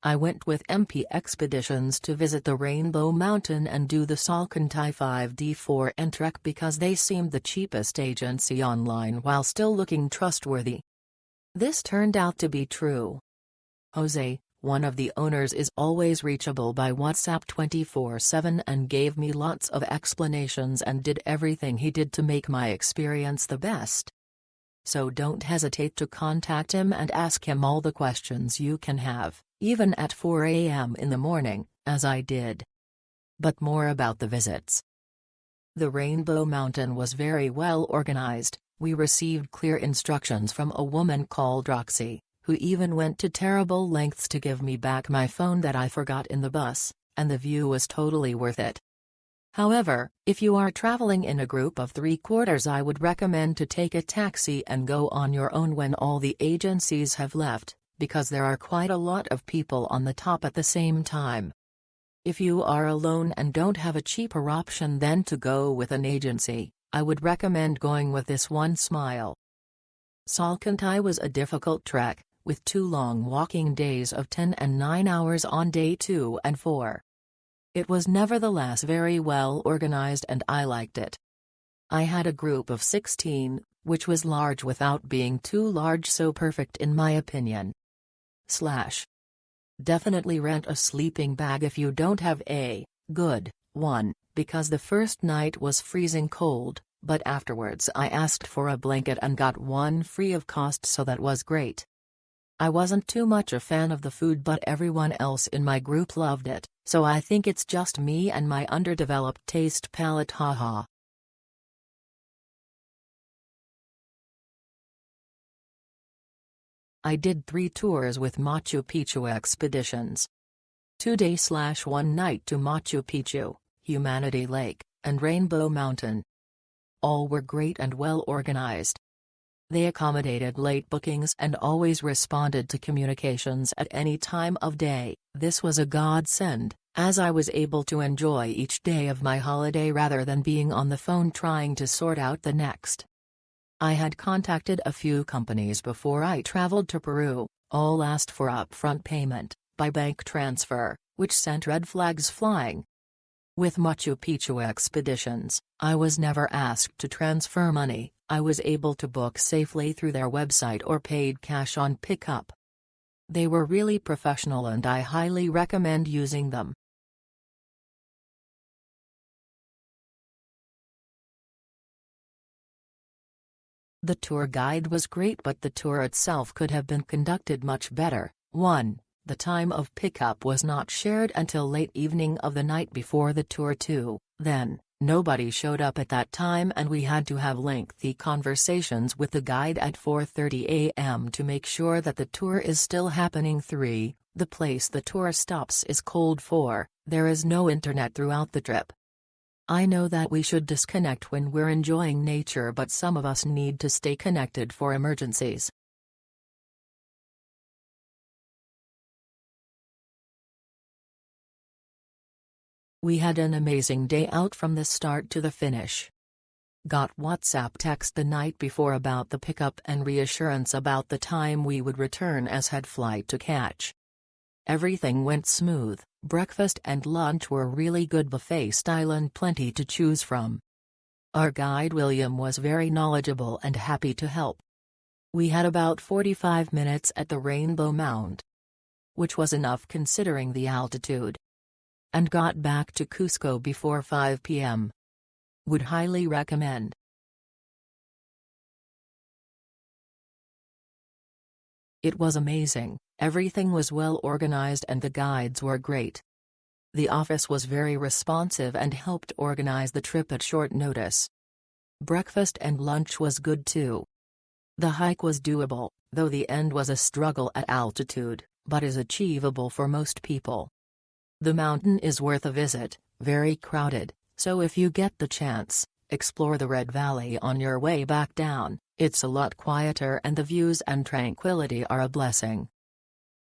I went with MP Expeditions to visit the Rainbow Mountain and do the Salcantay 5D4 trek because they seemed the cheapest agency online while still looking trustworthy. This turned out to be true. Jose, one of the owners, is always reachable by WhatsApp 24/7 and gave me lots of explanations and did everything he did to make my experience the best. So don't hesitate to contact him and ask him all the questions you can have, even at 4 a.m. in the morning, as I did. But more about the visits. The Rainbow Mountain was very well organized. We received clear instructions from a woman called Roxy, who even went to terrible lengths to give me back my phone that I forgot in the bus, and the view was totally worth it. However, if you are traveling in a group of 3/4, I would recommend to take a taxi and go on your own when all the agencies have left, because there are quite a lot of people on the top at the same time. If you are alone and don't have a cheaper option than to go with an agency, I would recommend going with this one. Smile. Salcantay was a difficult trek, with 2 long walking days of 10 and 9 hours on day 2 and 4. It was nevertheless very well organized and I liked it. I had a group of 16, which was large without being too large, so perfect in my opinion. Definitely rent a sleeping bag if you don't have a good one, because the first night was freezing cold, but afterwards I asked for a blanket and got one free of cost, so that was great. I wasn't too much a fan of the food, but everyone else in my group loved it, so I think it's just me and my underdeveloped taste palette, haha. I did 3 tours with Machu Picchu Expeditions. 2-day/1 night to Machu Picchu, Humanity Lake, and Rainbow Mountain. All were great and well organized. They accommodated late bookings and always responded to communications at any time of day. This was a godsend, as I was able to enjoy each day of my holiday rather than being on the phone trying to sort out the next. I had contacted a few companies before I traveled to Peru. All asked for upfront payment, by bank transfer, which sent red flags flying. With Machu Picchu Expeditions, I was never asked to transfer money. I was able to book safely through their website or paid cash on pickup. They were really professional and I highly recommend using them. The tour guide was great, but the tour itself could have been conducted much better. 1. The time of pickup was not shared until late evening of the night before the tour. 2. Then, nobody showed up at that time and we had to have lengthy conversations with the guide at 4:30 a.m. to make sure that the tour is still happening. 3. The place the tour stops is cold. 4. There is no internet throughout the trip. I know that we should disconnect when we're enjoying nature, but some of us need to stay connected for emergencies. We had an amazing day out from the start to the finish. Got WhatsApp text the night before about the pickup and reassurance about the time we would return, as had flight to catch. Everything went smooth. Breakfast and lunch were really good buffet style and plenty to choose from. Our guide William was very knowledgeable and happy to help. We had about 45 minutes at the Rainbow Mound, which was enough considering the altitude, and got back to Cusco before 5 p.m. Would highly recommend. It was amazing. Everything was well organized and the guides were great. The office was very responsive and helped organize the trip at short notice. Breakfast and lunch was good too. The hike was doable, though the end was a struggle at altitude, but is achievable for most people. The mountain is worth a visit, very crowded, so if you get the chance, explore the Red Valley on your way back down. It's a lot quieter and the views and tranquility are a blessing.